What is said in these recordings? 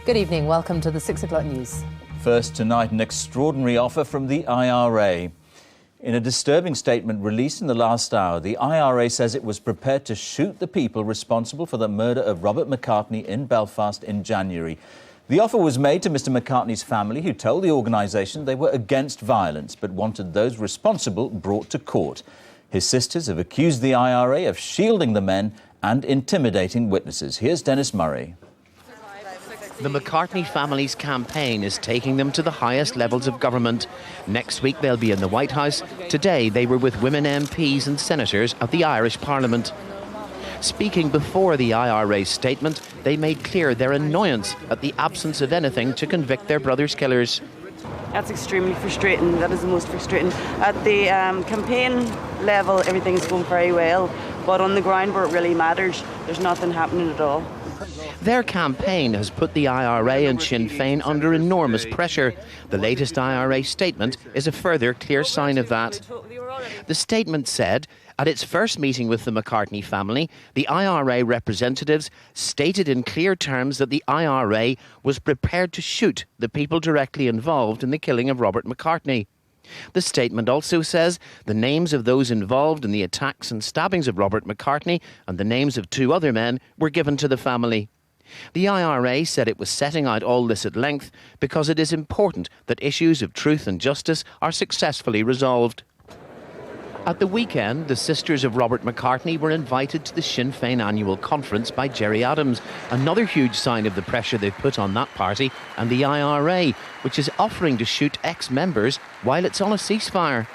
Good evening. Welcome to the 6 o'clock news. First tonight, an extraordinary offer from the IRA. In a disturbing statement released in the last hour, the IRA says it was prepared to shoot the people responsible for the murder of Robert McCartney in Belfast in January. The offer was made to Mr. McCartney's family, who told the organisation they were against violence but wanted those responsible brought to court. His sisters have accused the IRA of shielding the men and intimidating witnesses. Here's Dennis Murray. The McCartney family's campaign is taking them to the highest levels of government. Next week they'll be in the White House. Today they were with women MPs and senators of the Irish Parliament. Speaking before the IRA's statement, they made clear their annoyance at the absence of anything to convict their brother's killers. That's extremely frustrating. That is the most frustrating. At the campaign level, everything is going very well, but on the ground where it really matters, there's nothing happening at all. Their campaign has put the IRA and Sinn Féin under enormous pressure. The latest IRA statement is a further clear sign of that. The statement said, at its first meeting with the McCartney family, the IRA representatives stated in clear terms that the IRA was prepared to shoot the people directly involved in the killing of Robert McCartney. The statement also says the names of those involved in the attacks and stabbings of Robert McCartney and the names of 2 other men were given to the family. The IRA said it was setting out all this at length because it is important that issues of truth and justice are successfully resolved. At the weekend, the sisters of Robert McCartney were invited to the Sinn Féin annual conference by Gerry Adams, another huge sign of the pressure they've put on that party and the IRA, which is offering to shoot ex-members while it's on a ceasefire.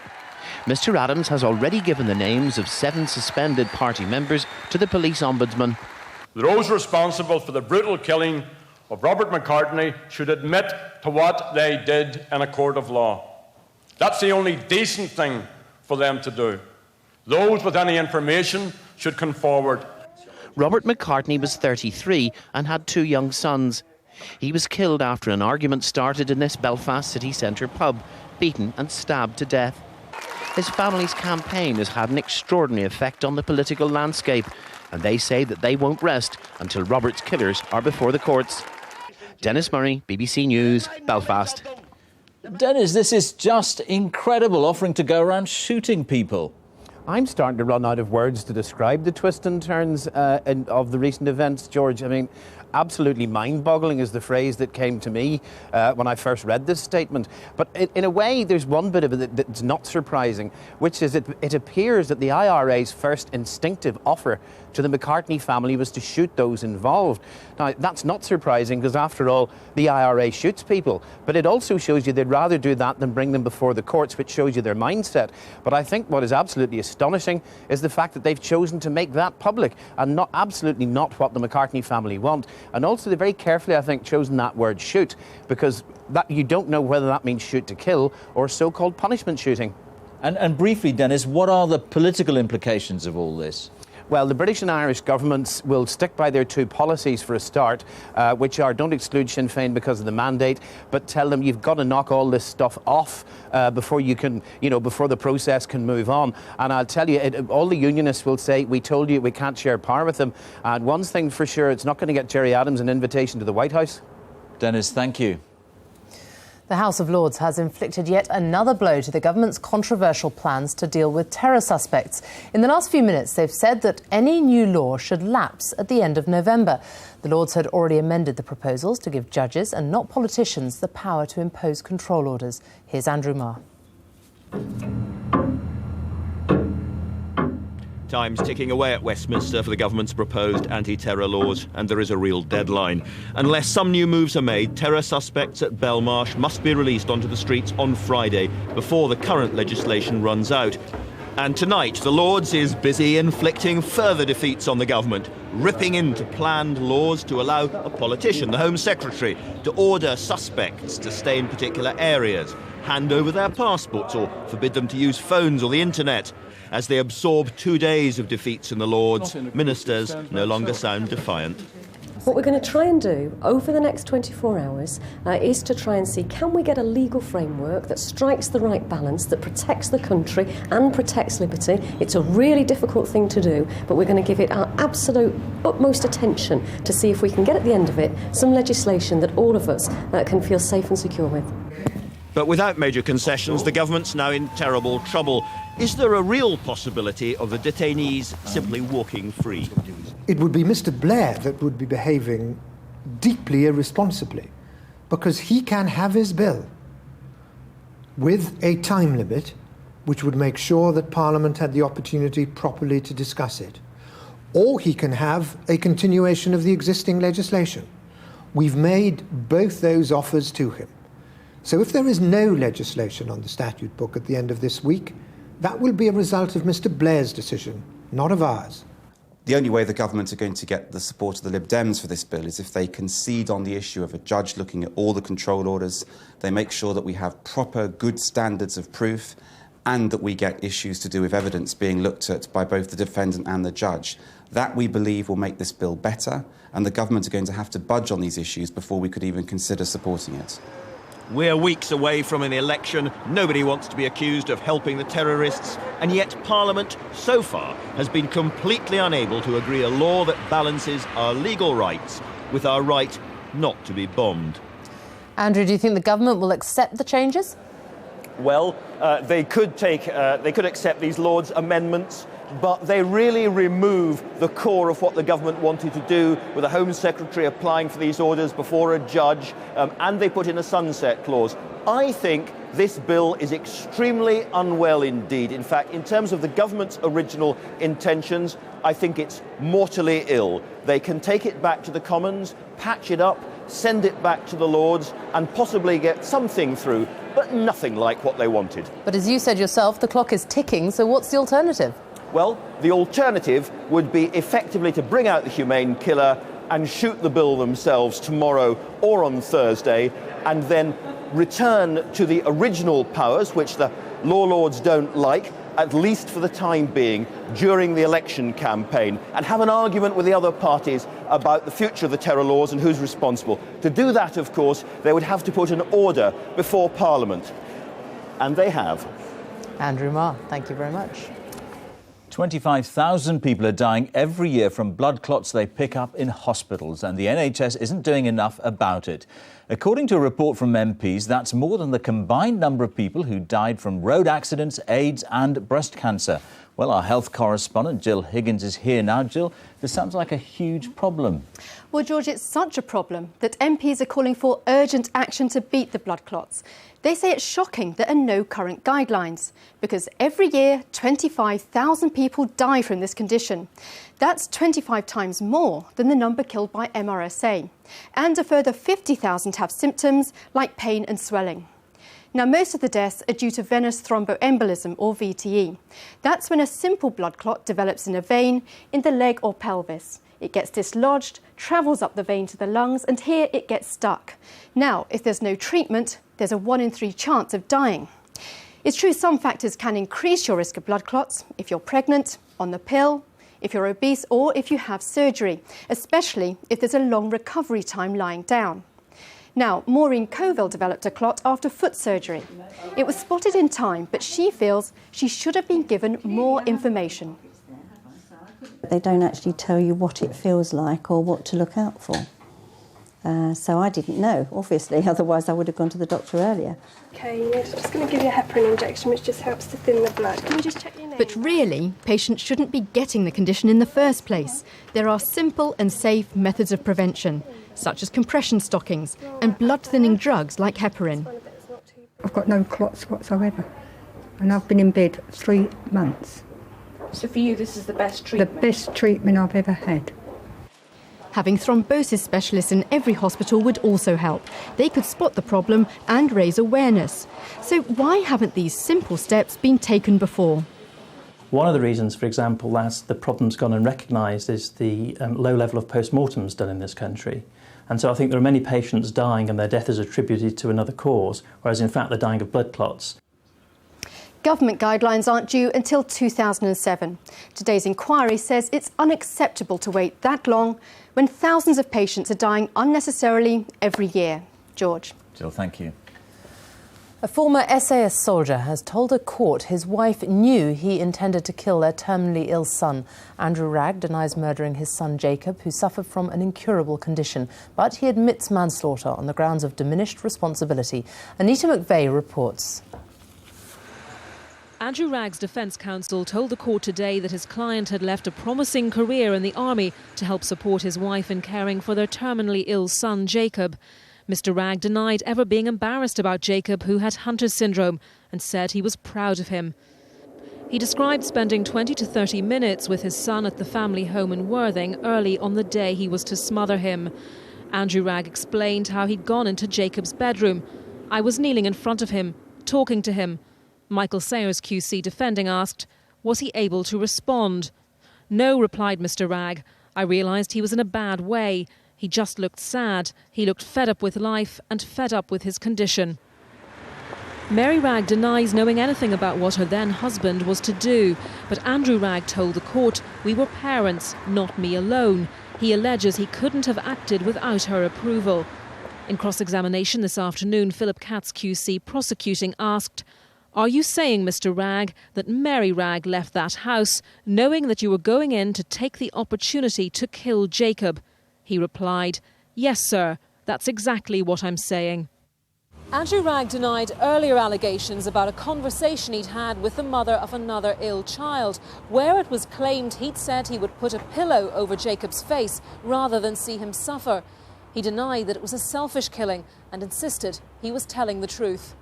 Mr. Adams has already given the names of 7 suspended party members to the police ombudsman. Those responsible for the brutal killing of Robert McCartney should admit to what they did in a court of law. That's the only decent thing for them to do. Those with any information should come forward. Robert McCartney was 33 and had 2 young sons. He was killed after an argument started in this Belfast city centre pub, beaten and stabbed to death. His family's campaign has had an extraordinary effect on the political landscape, and they say that they won't rest until Robert's killers are before the courts. Dennis Murray, BBC News, Belfast. Dennis, this is just incredible, offering to go around shooting people. I'm starting to run out of words to describe the twists and turns of the recent events, George. I mean, absolutely mind-boggling is the phrase that came to me when I first read this statement. But in a way, there's one bit of it that's not surprising, which is it appears that the IRA's first instinctive offer to the McCartney family was to shoot those involved. Now, that's not surprising because, after all, the IRA shoots people. But it also shows you they'd rather do that than bring them before the courts, which shows you their mindset. But I think what is absolutely astonishing is the fact that they've chosen to make that public and absolutely not what the McCartney family want. And also, they very carefully, I think, chosen that word shoot, because that you don't know whether that means shoot to kill or so-called punishment shooting. And briefly, Dennis, what are the political implications of all this? Well, the British and Irish governments will stick by their 2 policies for a start, which are don't exclude Sinn Féin because of the mandate, but tell them you've got to knock all this stuff off before you can, before the process can move on. And I'll tell you, all the unionists will say, we told you we can't share power with them. And one thing for sure, it's not going to get Gerry Adams an invitation to the White House. Dennis, thank you. The House of Lords has inflicted yet another blow to the government's controversial plans to deal with terror suspects. In the last few minutes, they've said that any new law should lapse at the end of November. The Lords had already amended the proposals to give judges and not politicians the power to impose control orders. Here's Andrew Marr. Time's ticking away at Westminster for the government's proposed anti-terror laws, and there is a real deadline. Unless some new moves are made, terror suspects at Belmarsh must be released onto the streets on Friday before the current legislation runs out. And tonight, the Lords is busy inflicting further defeats on the government, ripping into planned laws to allow a politician, the Home Secretary, to order suspects to stay in particular areas, hand over their passports or forbid them to use phones or the internet. As they absorb 2 days of defeats in the Lords, ministers no longer sound defiant. What we're going to try and do over the next 24 hours is to try and see, can we get a legal framework that strikes the right balance, that protects the country and protects liberty. It's a really difficult thing to do, but we're going to give it our absolute utmost attention to see if we can get at the end of it some legislation that all of us can feel safe and secure with. But without major concessions, the government's now in terrible trouble. Is there a real possibility of the detainees simply walking free? It would be Mr. Blair that would be behaving deeply irresponsibly, because he can have his bill with a time limit which would make sure that Parliament had the opportunity properly to discuss it. Or he can have a continuation of the existing legislation. We've made both those offers to him. So if there is no legislation on the statute book at the end of this week, that will be a result of Mr. Blair's decision, not of ours. The only way the government are going to get the support of the Lib Dems for this bill is if they concede on the issue of a judge looking at all the control orders, they make sure that we have proper, good standards of proof, and that we get issues to do with evidence being looked at by both the defendant and the judge. That, we believe, will make this bill better, and the government are going to have to budge on these issues before we could even consider supporting it. We're weeks away from an election. Nobody wants to be accused of helping the terrorists. And yet Parliament, so far, has been completely unable to agree a law that balances our legal rights with our right not to be bombed. Andrew, do you think the government will accept the changes? Well, they could accept these Lords' amendments, but they really remove the core of what the government wanted to do, with the Home Secretary applying for these orders before a judge, and they put in a sunset clause. I think this bill is extremely unwell indeed. In fact, in terms of the government's original intentions, I think it's mortally ill. They can take it back to the Commons, patch it up, send it back to the Lords, and possibly get something through, but nothing like what they wanted. But as you said yourself, the clock is ticking, so what's the alternative? Well, the alternative would be effectively to bring out the humane killer and shoot the bill themselves tomorrow or on Thursday, and then return to the original powers, which the law lords don't like, at least for the time being, during the election campaign, and have an argument with the other parties about the future of the terror laws and who's responsible. To do that, of course, they would have to put an order before Parliament. And they have. Andrew Marr, thank you very much. 25,000 people are dying every year from blood clots they pick up in hospitals, and the NHS isn't doing enough about it. According to a report from MPs, that's more than the combined number of people who died from road accidents, AIDS and breast cancer. Well, our health correspondent Jill Higgins is here now. Jill, this sounds like a huge problem. Well, George, it's such a problem that MPs are calling for urgent action to beat the blood clots. They say it's shocking there are no current guidelines, because every year 25,000 people die from this condition. That's 25 times more than the number killed by MRSA. And a further 50,000 have symptoms like pain and swelling. Now, most of the deaths are due to venous thromboembolism, or VTE. That's when a simple blood clot develops in a vein in the leg or pelvis. It gets dislodged, travels up the vein to the lungs, and here it gets stuck. Now, if there's no treatment, there's a 1 in 3 chance of dying. It's true some factors can increase your risk of blood clots: if you're pregnant, on the pill, if you're obese, or if you have surgery, especially if there's a long recovery time lying down. Now, Maureen Coville developed a clot after foot surgery. It was spotted in time, but she feels she should have been given more information. They don't actually tell you what it feels like or what to look out for. So I didn't know, obviously, otherwise I would have gone to the doctor earlier. OK, we're just going to give you a heparin injection, which just helps to thin the blood. Can we just check your name? But really, patients shouldn't be getting the condition in the first place. There are simple and safe methods of prevention, such as compression stockings and blood-thinning drugs like heparin. I've got no clots whatsoever, and I've been in bed 3 months. So for you, this is the best treatment? The best treatment I've ever had. Having thrombosis specialists in every hospital would also help. They could spot the problem and raise awareness. So why haven't these simple steps been taken before? One of the reasons, for example, that the problem's gone unrecognised is the low level of post-mortems done in this country. And so I think there are many patients dying and their death is attributed to another cause, whereas in fact they're dying of blood clots. Government guidelines aren't due until 2007. Today's inquiry says it's unacceptable to wait that long when thousands of patients are dying unnecessarily every year. George. Jill, thank you. A former SAS soldier has told a court his wife knew he intended to kill their terminally ill son. Andrew Wragg denies murdering his son Jacob, who suffered from an incurable condition, but he admits manslaughter on the grounds of diminished responsibility. Anita McVeigh reports. Andrew Wragg's defence counsel told the court today that his client had left a promising career in the army to help support his wife in caring for their terminally ill son Jacob. Mr. Wragg denied ever being embarrassed about Jacob, who had Hunter syndrome, and said he was proud of him. He described spending 20 to 30 minutes with his son at the family home in Worthing early on the day he was to smother him. Andrew Wragg explained how he'd gone into Jacob's bedroom. "I was kneeling in front of him, talking to him." Michael Sayers QC defending asked, was he able to respond? "No," replied Mr. Wragg. "I realised he was in a bad way. He just looked sad. He looked fed up with life and fed up with his condition." Mary Wragg denies knowing anything about what her then husband was to do, but Andrew Wragg told the court, "We were parents, not me alone." He alleges he couldn't have acted without her approval. In cross-examination this afternoon, Philip Katz QC prosecuting asked, "Are you saying, Mr. Wragg, that Mary Wragg left that house knowing that you were going in to take the opportunity to kill Jacob?" He replied, "Yes, sir, that's exactly what I'm saying." Andrew Wragg denied earlier allegations about a conversation he'd had with the mother of another ill child, where it was claimed he'd said he would put a pillow over Jacob's face rather than see him suffer. He denied that it was a selfish killing and insisted he was telling the truth.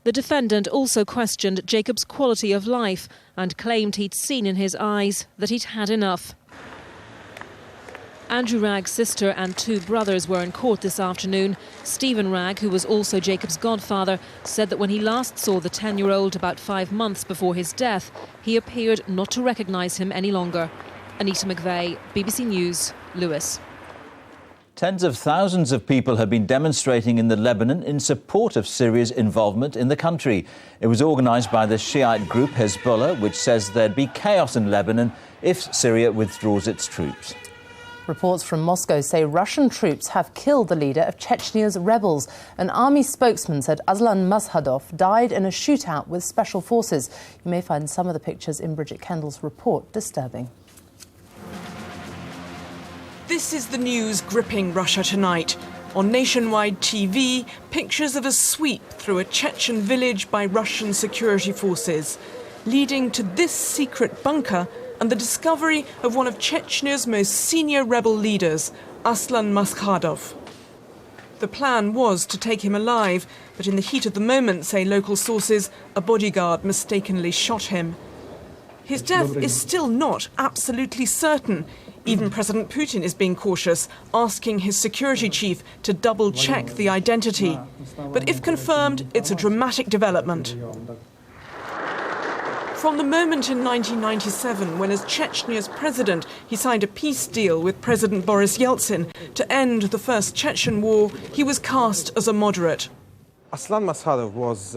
The defendant also questioned Jacob's quality of life and claimed he'd seen in his eyes that he'd had enough. Andrew Wragg's sister and two brothers were in court this afternoon. Stephen Wragg, who was also Jacob's godfather, said that when he last saw the 10-year-old about 5 months before his death, he appeared not to recognise him any longer. Anita McVeigh, BBC News, Lewis. Tens of thousands of people have been demonstrating in the Lebanon in support of Syria's involvement in the country. It was organised by the Shiite group Hezbollah, which says there'd be chaos in Lebanon if Syria withdraws its troops. Reports from Moscow say Russian troops have killed the leader of Chechnya's rebels. An army spokesman said Aslan Maskhadov died in a shootout with special forces. You may find some of the pictures in Bridget Kendall's report disturbing. This is the news gripping Russia tonight. On nationwide TV, pictures of a sweep through a Chechen village by Russian security forces, leading to this secret bunker and the discovery of one of Chechnya's most senior rebel leaders, Aslan Maskhadov. The plan was to take him alive, but in the heat of the moment, say local sources, a bodyguard mistakenly shot him. His death is still not absolutely certain. Even President Putin is being cautious, asking his security chief to double-check the identity. But if confirmed, it's a dramatic development. From the moment in 1997 when, as Chechnya's president, he signed a peace deal with President Boris Yeltsin to end the First Chechen War, he was cast as a moderate. Aslan Maskhadov was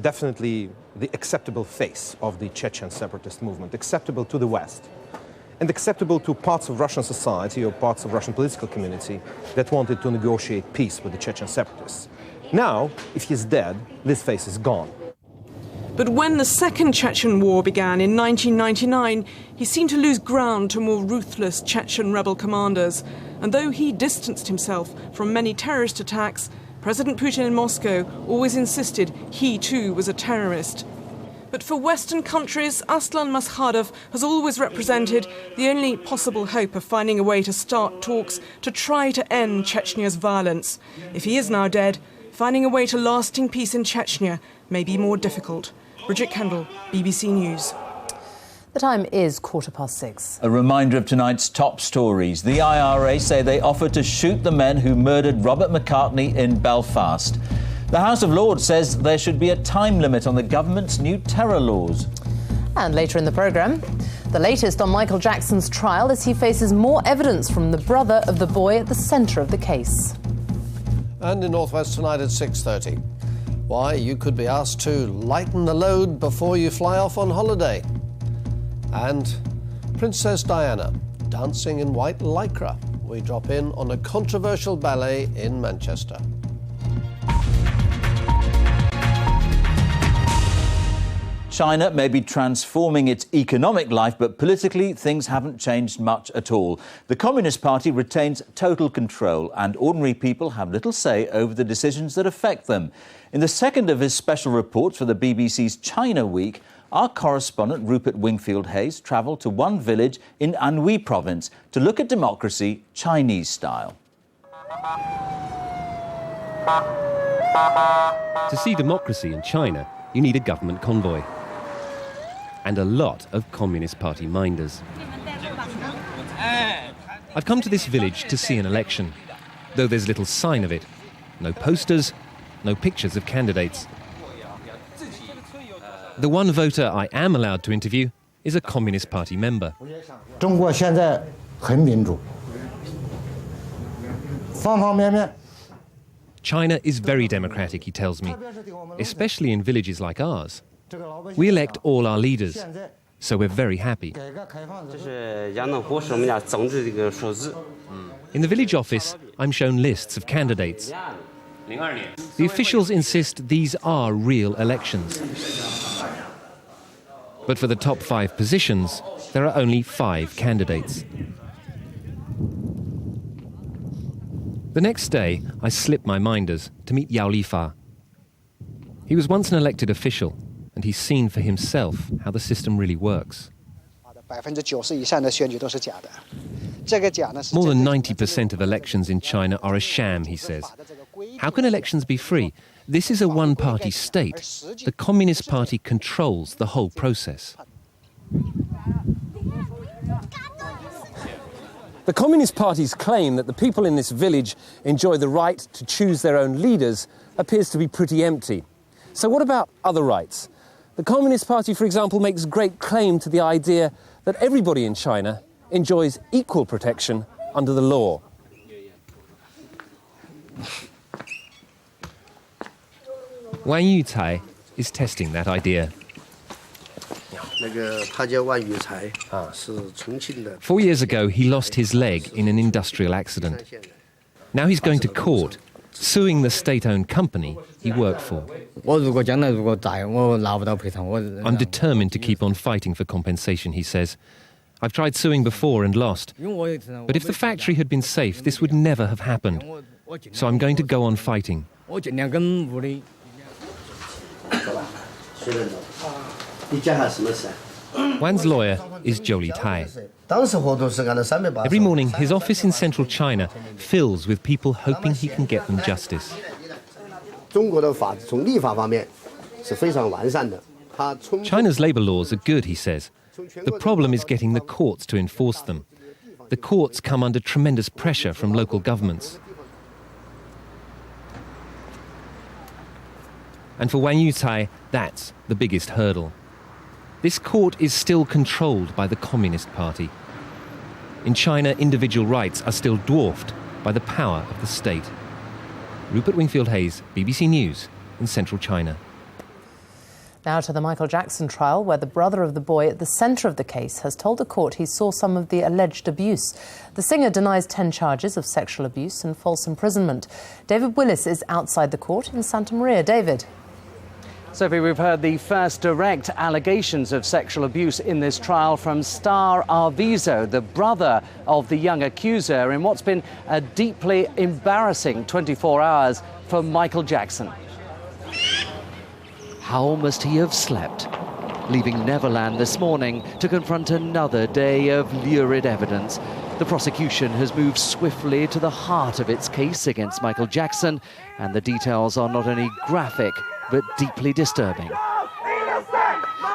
definitely the acceptable face of the Chechen separatist movement, acceptable to the West, and acceptable to parts of Russian society or parts of Russian political community that wanted to negotiate peace with the Chechen separatists. Now, if he's dead, this face is gone. But when the Second Chechen War began in 1999, he seemed to lose ground to more ruthless Chechen rebel commanders. And though he distanced himself from many terrorist attacks, President Putin in Moscow always insisted he too was a terrorist. But for Western countries, Aslan Maskhadov has always represented the only possible hope of finding a way to start talks to try to end Chechnya's violence. If he is now dead, finding a way to lasting peace in Chechnya may be more difficult. Bridget Kendall, BBC News. The time is 6:15. A reminder of tonight's top stories. The IRA say they offered to shoot the men who murdered Robert McCartney in Belfast. The House of Lords says there should be a time limit on the government's new terror laws. And later in the programme, the latest on Michael Jackson's trial as he faces more evidence from the brother of the boy at the centre of the case. And in North West tonight at 6:30. Why, you could be asked to lighten the load before you fly off on holiday. And Princess Diana, dancing in white lycra. We drop in on a controversial ballet in Manchester. China may be transforming its economic life, but politically things haven't changed much at all. The Communist Party retains total control, and ordinary people have little say over the decisions that affect them. In the second of his special reports for the BBC's China Week, our correspondent Rupert Wingfield-Hayes travelled to one village in Anhui province to look at democracy Chinese style. To see democracy in China, you need a government convoy. And a lot of Communist Party minders. I've come to this village to see an election, though there's little sign of it. No posters, no pictures of candidates. The one voter I am allowed to interview is a Communist Party member. China is very democratic, he tells me, especially in villages like ours. We elect all our leaders, so we're very happy. In the village office, I'm shown lists of candidates. The officials insist these are real elections. But for the top 5 positions, there are only 5 candidates. The next day, I slip my minders to meet Yao Lifa. He was once an elected official, and he's seen for himself how the system really works. More than 90% of elections in China are a sham, he says. How can elections be free? This is a one-party state. The Communist Party controls the whole process. The Communist Party's claim that the people in this village enjoy the right to choose their own leaders appears to be pretty empty. So what about other rights? The Communist Party, for example, makes great claim to the idea that everybody in China enjoys equal protection under the law. Wang Yucai is testing that idea. 4 years ago, he lost his leg in an industrial accident. Now he's going to court, suing the state-owned company he worked for. I'm determined to keep on fighting for compensation, he says. I've tried suing before and lost. But if the factory had been safe, this would never have happened. So I'm going to go on fighting. Wan's lawyer is Jolie Tai. Every morning, his office in central China fills with people hoping he can get them justice. China's labour laws are good, he says. The problem is getting the courts to enforce them. The courts come under tremendous pressure from local governments. And for Wang Yucai, that's the biggest hurdle. This court is still controlled by the Communist Party. In China, individual rights are still dwarfed by the power of the state. Rupert Wingfield-Hayes, BBC News, in central China. Now to the Michael Jackson trial, where the brother of the boy at the centre of the case has told the court he saw some of the alleged abuse. The singer denies 10 charges of sexual abuse and false imprisonment. David Willis is outside the court in Santa Maria. David. Sophie, we've heard the first direct allegations of sexual abuse in this trial from Star Arvizo, the brother of the young accuser, in what's been a deeply embarrassing 24 hours for Michael Jackson. How must he have slept, leaving Neverland this morning to confront another day of lurid evidence? The prosecution has moved swiftly to the heart of its case against Michael Jackson, and the details are not only graphic, but deeply disturbing.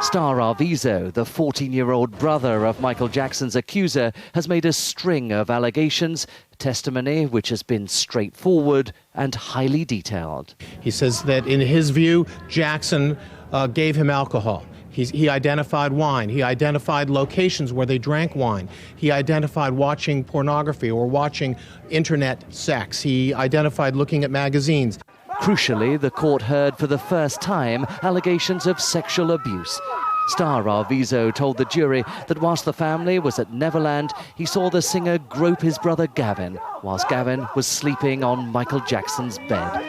Star Arvizo, the 14-year-old brother of Michael Jackson's accuser, has made a string of allegations, testimony which has been straightforward and highly detailed. He says that in his view, Jackson gave him alcohol. He identified wine. He identified locations where they drank wine. He identified watching pornography or watching internet sex. He identified looking at magazines. Crucially, the court heard for the first time allegations of sexual abuse. Star Arvizo told the jury that whilst the family was at Neverland, he saw the singer grope his brother Gavin, whilst Gavin was sleeping on Michael Jackson's bed.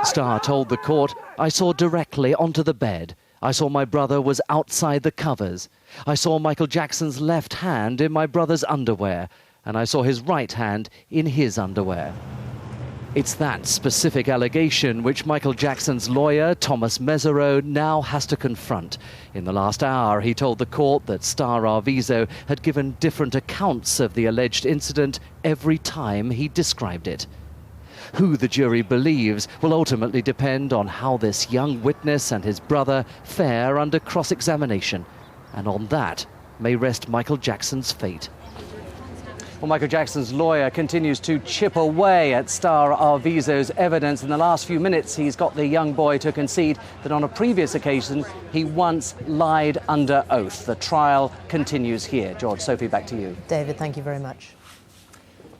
Star told the court, "I saw directly onto the bed. I saw my brother was outside the covers. I saw Michael Jackson's left hand in my brother's underwear, and I saw his right hand in his underwear." It's that specific allegation which Michael Jackson's lawyer, Thomas Mesereau, now has to confront. In the last hour, he told the court that Star Arvizo had given different accounts of the alleged incident every time he described it. Who the jury believes will ultimately depend on how this young witness and his brother fare under cross-examination. And on that may rest Michael Jackson's fate. Well, Michael Jackson's lawyer continues to chip away at Star Arvizo's evidence. In the last few minutes, he's got the young boy to concede that on a previous occasion, he once lied under oath. The trial continues here. George, Sophie, back to you. David, thank you very much.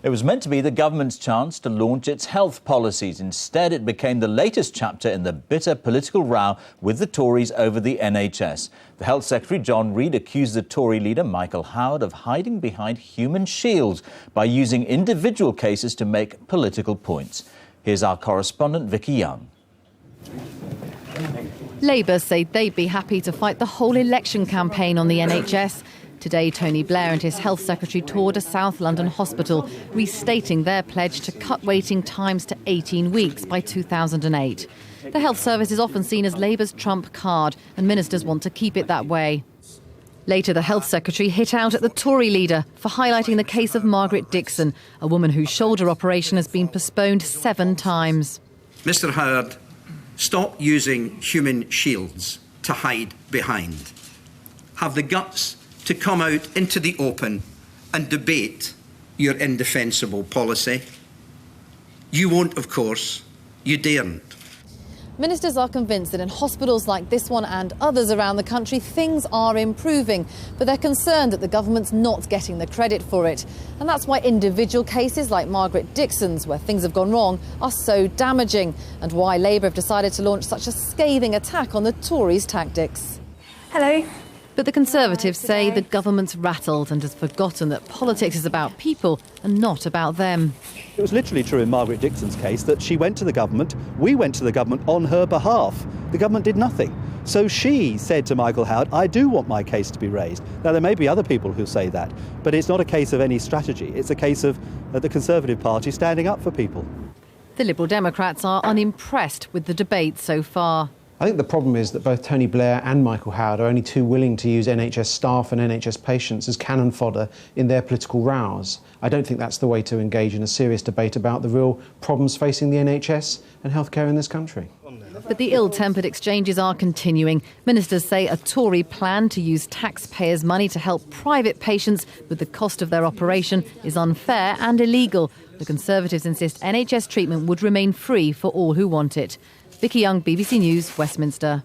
It was meant to be the government's chance to launch its health policies. Instead, it became the latest chapter in the bitter political row with the Tories over the NHS. The Health Secretary, John Reid, accused the Tory leader, Michael Howard, of hiding behind human shields by using individual cases to make political points. Here's our correspondent, Vicky Young. Labour say they'd be happy to fight the whole election campaign on the NHS. Today, Tony Blair and his Health Secretary toured a South London hospital, restating their pledge to cut waiting times to 18 weeks by 2008. The health service is often seen as Labour's trump card, and ministers want to keep it that way. Later, the Health Secretary hit out at the Tory leader for highlighting the case of Margaret Dixon, a woman whose shoulder operation has been postponed 7 times. Mr Howard, stop using human shields to hide behind. Have the guts to come out into the open and debate your indefensible policy. You won't, of course. You daren't. Ministers are convinced that in hospitals like this one and others around the country, things are improving, but they're concerned that the government's not getting the credit for it. And that's why individual cases like Margaret Dixon's, where things have gone wrong, are so damaging, and why Labour have decided to launch such a scathing attack on the Tories' tactics. Hello. But the Conservatives say the government's rattled and has forgotten that politics is about people and not about them. It was literally true in Margaret Dixon's case that she went to the government, we went to the government on her behalf. The government did nothing. So she said to Michael Howard, I do want my case to be raised. Now, there may be other people who say that, but it's not a case of any strategy. It's a case of the Conservative Party standing up for people. The Liberal Democrats are unimpressed with the debate so far. I think the problem is that both Tony Blair and Michael Howard are only too willing to use NHS staff and NHS patients as cannon fodder in their political rows. I don't think that's the way to engage in a serious debate about the real problems facing the NHS and healthcare in this country. But the ill-tempered exchanges are continuing. Ministers say a Tory plan to use taxpayers' money to help private patients with the cost of their operation is unfair and illegal. The Conservatives insist NHS treatment would remain free for all who want it. Vicky Young, BBC News, Westminster.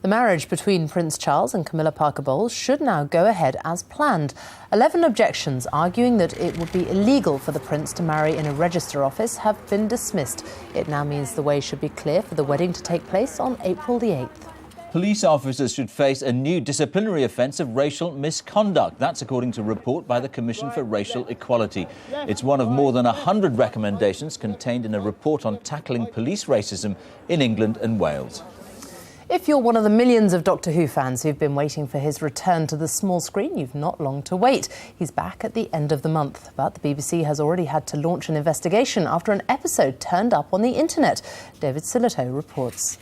The marriage between Prince Charles and Camilla Parker Bowles should now go ahead as planned. 11 objections arguing that it would be illegal for the Prince to marry in a register office have been dismissed. It now means the way should be clear for the wedding to take place on April the 8th. Police officers should face a new disciplinary offence of racial misconduct. That's according to a report by the Commission for Racial Equality. It's one of more than 100 recommendations contained in a report on tackling police racism in England and Wales. If you're one of the millions of Doctor Who fans who've been waiting for his return to the small screen, you've not long to wait. He's back at the end of the month. But the BBC has already had to launch an investigation after an episode turned up on the internet. David Silito reports.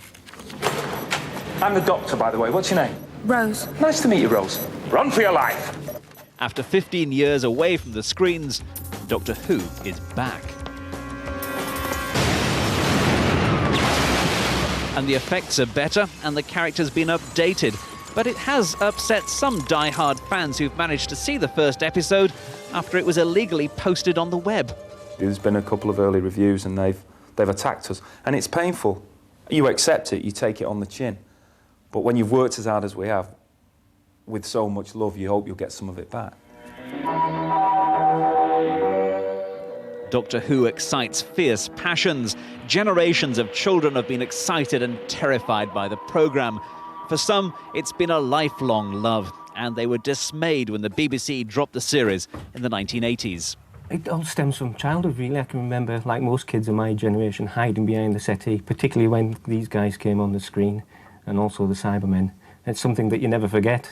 I'm the Doctor, by the way. What's your name? Rose. Nice to meet you, Rose. Run for your life! After 15 years away from the screens, Doctor Who is back. And the effects are better, and the character's been updated. But it has upset some die-hard fans who've managed to see the first episode after it was illegally posted on the web. There's been a couple of early reviews, and they've attacked us. And it's painful. You accept it, you take it on the chin. But when you've worked as hard as we have, with so much love, you hope you'll get some of it back. Doctor Who excites fierce passions. Generations of children have been excited and terrified by the programme. For some, it's been a lifelong love, and they were dismayed when the BBC dropped the series in the 1980s. It all stems from childhood, really. I can remember, like most kids of my generation, hiding behind the settee, particularly when these guys came on the screen, and also the Cybermen. It's something that you never forget.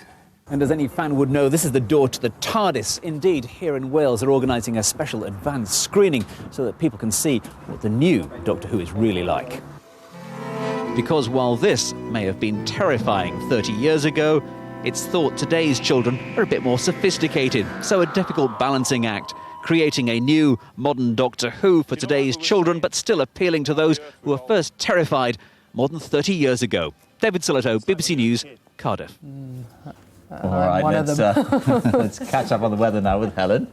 And as any fan would know, this is the door to the TARDIS. Indeed, here in Wales, they're organising a special advanced screening so that people can see what the new Doctor Who is really like. Because while this may have been terrifying 30 years ago, it's thought today's children are a bit more sophisticated, so a difficult balancing act, creating a new, modern Doctor Who for today's children, but still appealing to those who were first terrified more than 30 years ago. David Sillito, BBC News, Cardiff. All right, let's catch up on the weather now with Helen.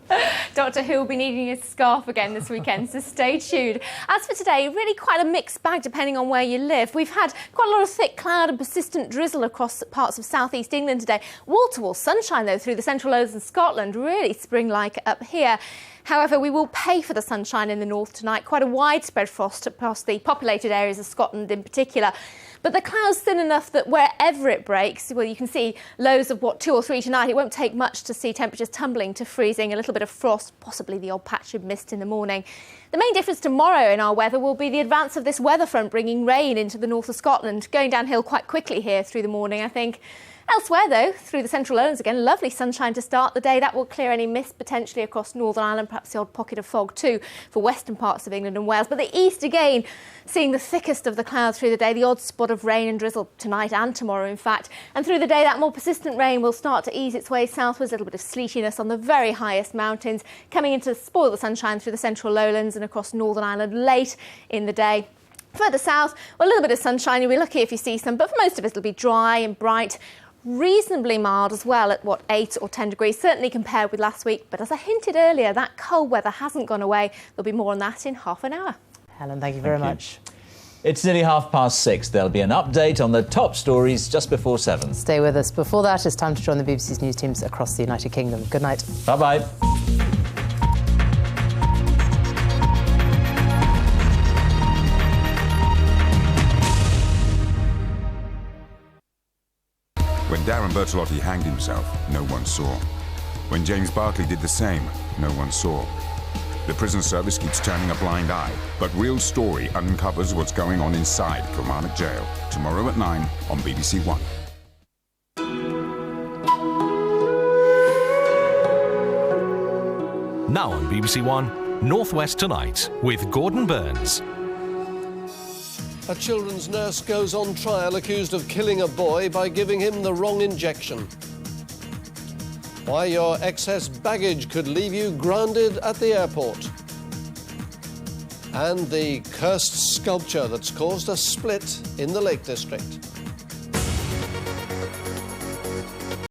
Doctor Who will be needing his scarf again this weekend, so stay tuned. As for today, really quite a mixed bag depending on where you live. We've had quite a lot of thick cloud and persistent drizzle across parts of southeast England today. Wall-to-wall sunshine, though, through the central Lowlands and Scotland, really spring-like up here. However, we will pay for the sunshine in the north tonight. Quite a widespread frost across the populated areas of Scotland in particular. But the cloud's thin enough that wherever it breaks, well, you can see lows of, 2 or 3 tonight. It won't take much to see temperatures tumbling to freezing, a little bit of frost, possibly the odd patch of mist in the morning. The main difference tomorrow in our weather will be the advance of this weather front bringing rain into the north of Scotland, going downhill quite quickly here through the morning, I think. Elsewhere, though, through the central Lowlands again, lovely sunshine to start the day. That will clear any mist potentially across Northern Ireland, perhaps the odd pocket of fog too for western parts of England and Wales. But the east again, seeing the thickest of the clouds through the day, the odd spot of rain and drizzle tonight and tomorrow, in fact. And through the day, that more persistent rain will start to ease its way southwards, a little bit of sleetiness on the very highest mountains, coming in to spoil the sunshine through the central Lowlands and across Northern Ireland late in the day. Further south, well, a little bit of sunshine. You'll be lucky if you see some, but for most of it, it'll be dry and bright. Reasonably mild as well at 8 or 10 degrees, certainly compared with last week. But as I hinted earlier, that cold weather hasn't gone away. There'll be more on that in half an hour. Helen, thank you very much. It's nearly 6:30. There'll be an update on the top stories just before 7. Stay with us. Before that, it's time to join the BBC's news teams across the United Kingdom. Good night. Bye-bye. When Darren Bertolotti hanged himself, no one saw. When James Barclay did the same, no one saw. The prison service keeps turning a blind eye, but Real Story uncovers what's going on inside Kilmarnock Jail. Tomorrow at 9 on BBC One. Now on BBC One, North West Tonight with Gordon Burns. A children's nurse goes on trial accused of killing a boy by giving him the wrong injection. Why your excess baggage could leave you grounded at the airport. And the cursed sculpture that's caused a split in the Lake District.